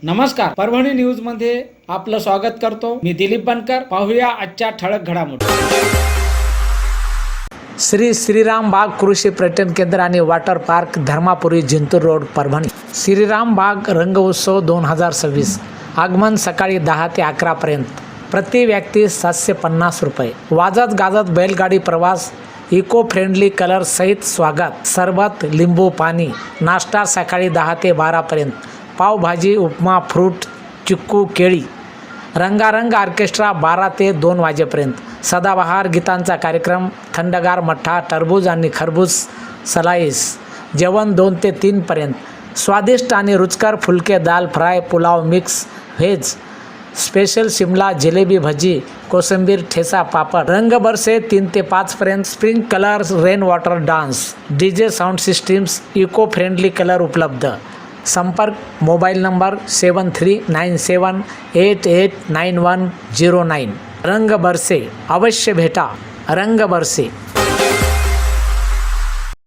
नमस्कार, परभणी न्यूज मध्ये आपलं स्वागत करतो. मी दिलीप बनकर. पाहूया आजच्या ठळक घडामोडी. श्री श्रीराम बाग कृषी पर्यटन केंद्र आणि water park Dharmapuri Jintur road Parbhani. Shriram बाग रंग उत्सव 2026. आगमन सकाळी 10 ते 11 पर्यंत. प्रति व्यक्ती 750 रुपये. वाजत गाजत बैलगाडी प्रवास. इको फ्रेंडली कलर सहित स्वागत. सरबत, लिंबू पाणी. नाश्ता सकाळी 10 ते 12 पर्यंत. पावभाजी, उपमा, फ्रूट, चिक्कू, केळी. रंगारंग ऑर्केस्ट्रा 12 ते 2 वाजेपर्यंत. सदाबहार गीतांचा कार्यक्रम. थंडगार मठ्ठा, टरबूज आणि खरबूज सलाईस. जेवण 2 ते 3 पर्यंत. स्वादिष्ट आणि रुचकर फुलके, दाल fry, pulao, mix veg, special Shimla, jalebi, bhaji, कोशिंबीर, ठेचा, पापड. रंग बरसे 3 ते 5 पर्यंत. Spring colours, rain water dance, DJ sound systems, eco friendly colour उपलब्ध. संपर्क मोबाईल नंबर 7397889109. रंग बरसे, अवश्य भेटा. रंग बरसे.